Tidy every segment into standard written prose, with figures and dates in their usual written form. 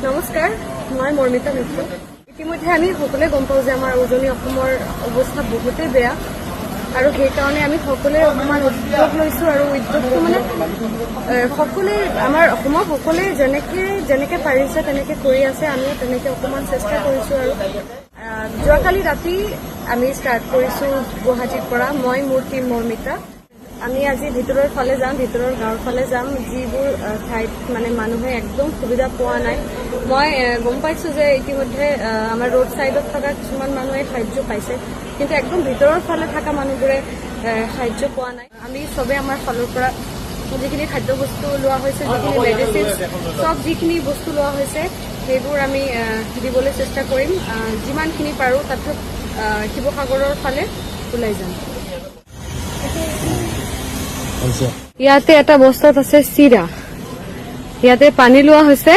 নমস্কাৰ, মই মৰ্মিতা মিত্ৰ। ইতিমধ্যে আমি সকলোৱে গম পাওঁ যে আমাৰ উজনি অসমৰ অৱস্থা বহুতেই বেয়া আৰু সেইকাৰণে আমি সকলোৱে অকণমান উদ্যোগ লৈছোঁ আৰু উদ্যোগটো মানে সকলোৱে আমাৰ অসমৰ সকলোৱে যেনেকৈ পাৰিছে তেনেকৈ কৰি আছে, আমিও তেনেকৈ অকণমান চেষ্টা কৰিছোঁ। আৰু যোৱাকালি ৰাতি আমি ষ্টাৰ্ট কৰিছোঁ গুৱাহাটীৰ পৰা, মই মোৰ টীম মৰ্মিতা। আমি আজি ভিতৰৰ ফালে যাম, ভিতৰৰ গাঁৱৰ ফালে যাম, যিবোৰ ঠাইত মানে মানুহে একদম সুবিধা পোৱা নাই। মই গম পাইছোঁ যে ইতিমধ্যে আমাৰ ৰোড ছাইডত থকা কিছুমান মানুহে সাহায্য পাইছে, কিন্তু একদম ভিতৰৰ ফালে থকা মানুহবোৰে সাহায্য পোৱা নাই। আমি চবে আমাৰ ফালৰ পৰা যিখিনি খাদ্য বস্তু লোৱা হৈছে, যিখিনি মেডিচিন, চব যিখিনি বস্তু লোৱা হৈছে সেইবোৰ আমি দিবলৈ চেষ্টা কৰিম। যিমানখিনি পাৰোঁ তাত শিৱসাগৰৰ ফালে ওলাই যাম। ইয়াতে এটা বস্তাত আছে চিৰা, ইয়াতে পানী লোৱা হৈছে,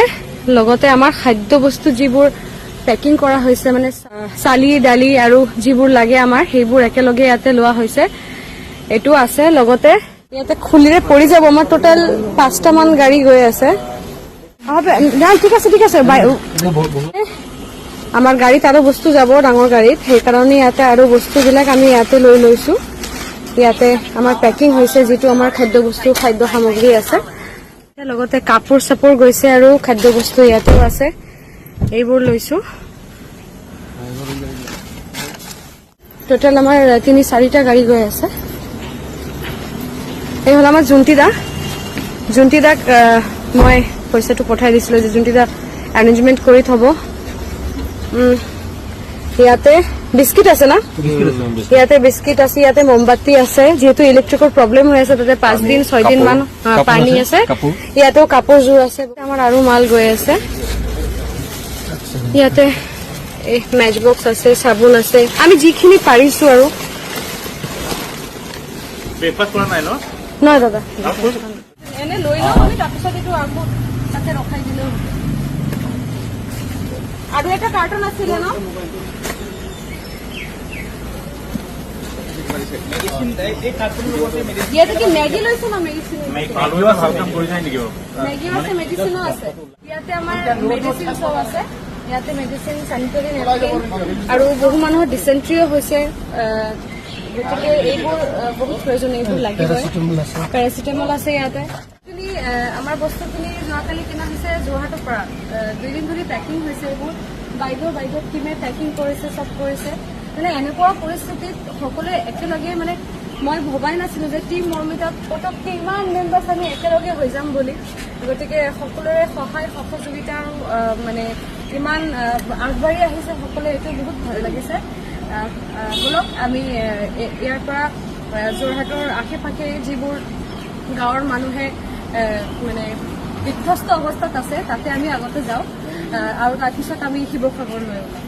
লগতে আমাৰ খাদ্য বস্তু যিবোৰ পেকিং কৰা হৈছে মানে চালি দালি আৰু যিবোৰ লাগে আমাৰ সেইবোৰ একেলগে ইয়াতে লোৱা হৈছে। এইটো আছে, লগতে ইয়াতে খুলিৰে পৰি যাব। আমাৰ টোটেল 5টামান গাড়ী গৈ আছে। ঠিক আছে ঠিক আছে, আমাৰ গাড়ীত আৰু বস্তু যাব, ডাঙৰ গাড়ীত, সেইকাৰণে ইয়াতে আৰু বস্তুবিলাক আমি ইয়াতে লৈ লৈছো। ইয়াতে আমাৰ পেকিং হৈছে, যিটো আমাৰ খাদ্য সামগ্ৰী আছে, লগতে কাপোৰ চাপোৰ গৈছে আৰু খাদ্য বস্তু ইয়াতেও আছে, এইবোৰ লৈছো। টোটেল আমাৰ 3-4টা গাড়ী গৈ আছে। এই হ'ল আমাৰ জুন্তিদাক মই পইচাটো পঠাই দিছিলো যে জুন্তিদা এৰেঞ্জমেণ্ট কৰি থব। ইয়াতে বিস্কিট আছে না, ইয়াতে বিস্কিট আছে, ইয়াতে মমবাতি আছে, যিহেতু ইলেক্ট্ৰিকৰ প্ৰব্লেম হৈ আছে তাতে 5 দিন 6 দিন মান পানী আছে। ইয়াতেও কাপোৰযোৰ আছে। আমাৰ আৰু মাল গৈ আছে। ইয়াতে মেচ বক্স আছে, চাবোন আছে, আমি যিখিনি পাৰিছো আৰু। নহয় দাদা, এনে লৈ লওঁ আমি, তাৰপিছত এইটো আকৌ তাতে ৰখাই দিলেও। আৰু এটা কাৰ্টন আছিলে ন, ইয়াতে কি মেগী লৈছে না মেডিচিন? মেগী আছে, মেডিচিনো আছে। ইয়াতে আমাৰ মেডিচিন চব আছে, ইয়াতে মেডিচিন, চেনিটাৰী নেপকিন, আৰু বহু মানুহৰ ডিচেণ্ট্ৰিও হৈছে, গতিকে এইবোৰ বহুত প্ৰয়োজন, এইবোৰ লাগিবই। পেৰাচিটামল আছে ইয়াতে। একচুৱেলি আমাৰ বস্তুখিনি যোৱাকালি কিনা হৈছে যোৰহাটৰ পৰা, 2 দিন ধৰি পেকিং হৈছে। এইবোৰ বাইদেউ টিমে পেকিং কৰিছে, চব কৰিছে। মানে এনেকুৱা পৰিস্থিতিত সকলোৱে একেলগে, মানে মই ভবাই নাছিলো যে টীম মৰ্মিতাত পটককে ইমান মেম্বাৰ্ছ আমি একেলগে হৈ যাম বুলি। গতিকে সকলোৰে সহায় সহযোগিতা আৰু মানে ইমান আগবাঢ়ি আহিছে সকলোৱে, এইটো বহুত ভাল লাগিছে। বলক আমি ইয়াৰ পৰা যোৰহাটৰ আশে পাশে যিবোৰ গাঁৱৰ মানুহে মানে বিধ্বস্ত অৱস্থাত আছে তাতে আমি আগতে যাওঁ, আৰু তাৰপিছত আমি শিৱসাগৰলৈ ওলাম।